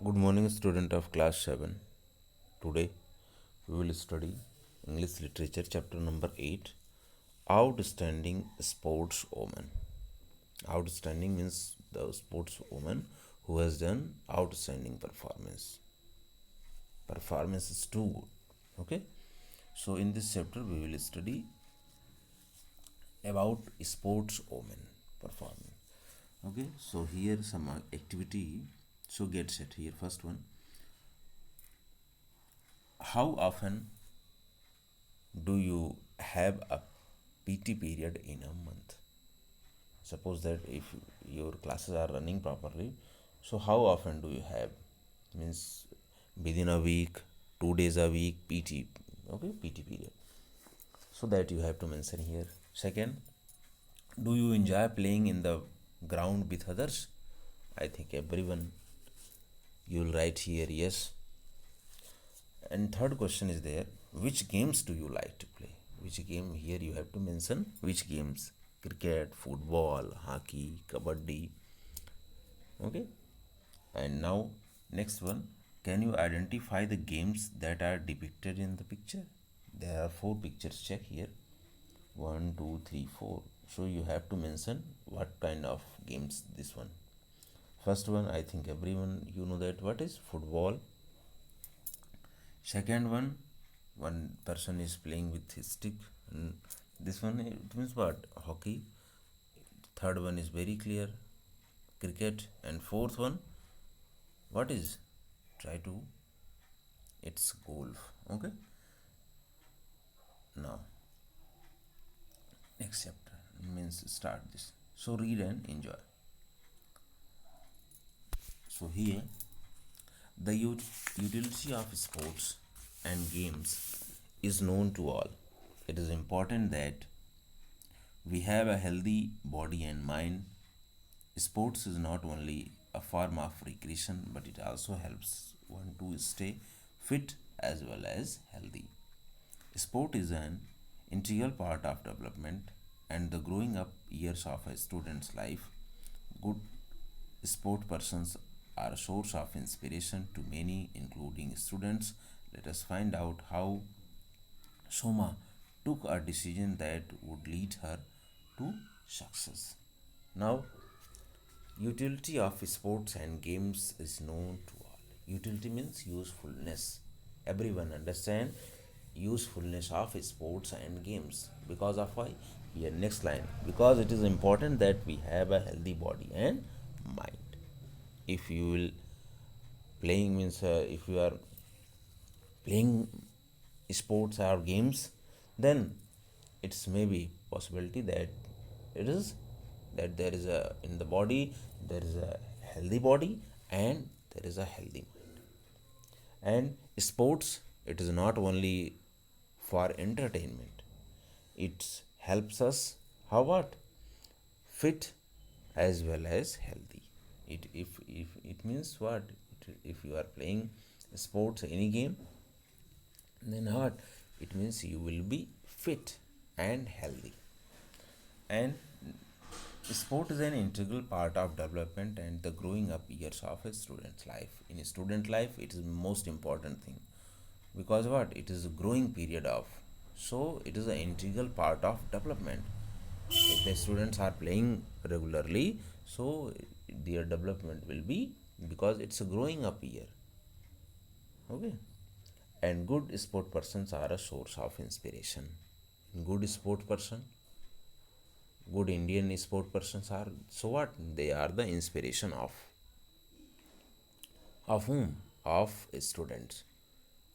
Good morning, student of class 7. Today we will study English literature chapter number 8, Outstanding Sportswoman. Outstanding means the sportswoman who has done outstanding performance. Performance is too good. Okay, so in this chapter we will study about sportswoman performance. Okay, so here some activity. So get set here. First one, how often do you have a PT period in a month? Suppose that if your classes are running properly, so how often do you have? Means within a week, 2 days a week, PT. Okay, PT period. So that you have to mention here. Second, do you enjoy playing in the ground with others? I think everyone, you will write here yes. And third question is there, which games do you like to play? Which game? Here you have to mention which games: cricket, football, hockey, kabaddi. Okay. And now next one, can you identify the games that are depicted in the picture? There are 4 pictures. Check here. 1, 2, 3, 4. So you have to mention what kind of games this one. First one, I think everyone you know that what is football. Second one person is playing with his stick. And this one, it means what? Hockey. Third one is very clear, cricket. And fourth one, what is? Try to. It's golf. Okay. Now, next chapter means start this. So read and enjoy. So here, the utility of sports and games is known to all. It is important that we have a healthy body and mind. Sports is not only a form of recreation, but it also helps one to stay fit as well as healthy. Sport is an integral part of development and the growing up years of a student's life. Good sport persons are a source of inspiration to many, including students. Let us find out how Soma took a decision that would lead her to success. Now, utility of sports and games is known to all. Utility means usefulness. Everyone understand usefulness of sports and games because of why? Here next line, because it is important that we have a healthy body and mind. If you will playing means if you are playing sports or games, then it's maybe possibility that it is that there is a in the body there is a healthy body and there is a healthy mind. And sports, it is not only for entertainment, it helps us how what fit as well as healthy. If it means what, if you are playing sports any game, then what it means, you will be fit and healthy. And sport is an integral part of development and the growing up years of a student's life. In a student life, it is the most important thing because what, it is a growing period of, so it is an integral part of development. If the students are playing regularly, so their development will be, because it's a growing up year. Okay. And good sport persons are a source of inspiration. Good sport person, good Indian sport persons are, so what, they are the inspiration of whom, of students.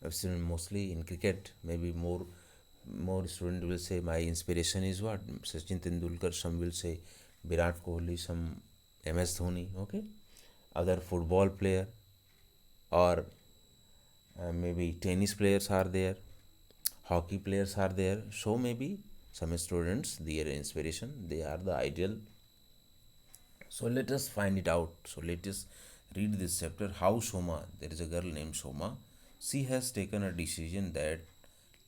I've seen mostly in cricket, maybe more student will say my inspiration is what, Sachin Tendulkar. Some will say Virat Kohli, some MS Dhoni. Okay. Other football player, or maybe tennis players are there, hockey players are there. So maybe some students, their inspiration, they are the ideal. So let us find it out. So let us read this chapter. How Soma, there is a girl named Soma, she has taken a decision that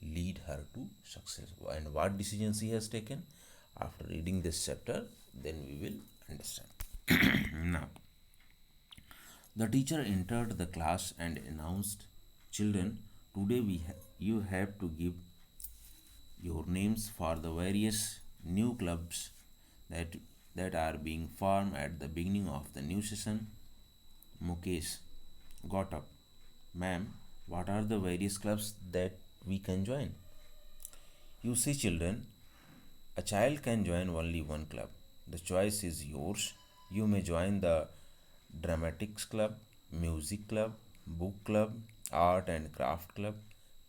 lead her to success. And what decision she has taken? After reading this chapter, then we will understand. Now, The teacher entered the class and announced, "Children, today you have to give your names for the various new clubs that, that are being formed at the beginning of the new session." Mukesh got up. "Ma'am, what are the various clubs that we can join?" "You see, children, a child can join only one club. The choice is yours. You may join the dramatics club, music club, book club, art and craft club,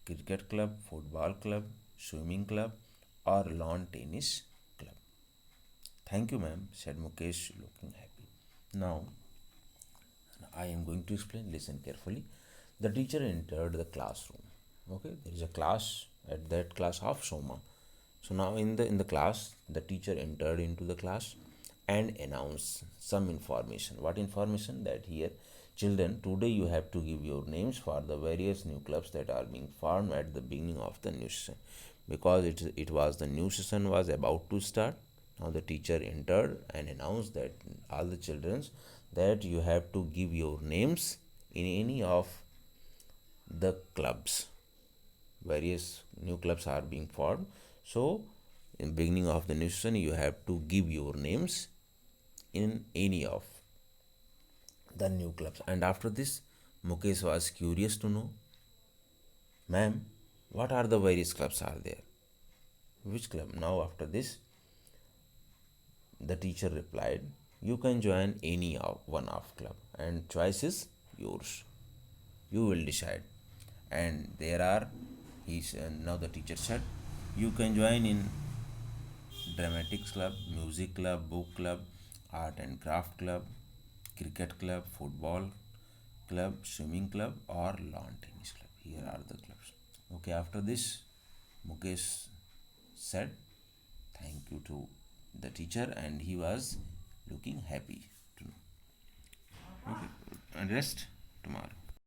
cricket club, football club, swimming club, or lawn tennis club." "Thank you, ma'am," said Mukesh, looking happy. "Now, I am going to explain. Listen carefully." The teacher entered the classroom. Okay, there is a class, at that class of Soma. So now in the class, the teacher entered into the class and announced some information. What information? That here, "Children, today you have to give your names for the various new clubs that are being formed at the beginning of the new session." Because it was the new session was about to start. Now the teacher entered and announced that all the children, that you have to give your names in any of the clubs. Various new clubs are being formed. So in beginning of the new session, you have to give your names in any of the new clubs. And after this, Mukesh was curious to know, "Ma'am, what are the various clubs are there? Which club?" Now after this, the teacher replied, "You can join any of one of club, and choice is yours. You will decide." And there are, now the teacher said, "You can join in dramatics club, music club, book club, art and craft club, cricket club, football club, swimming club, or lawn tennis club. Here are the clubs." Okay, after this, Mukesh said thank you to the teacher, and he was looking happy to know. Okay, and rest tomorrow.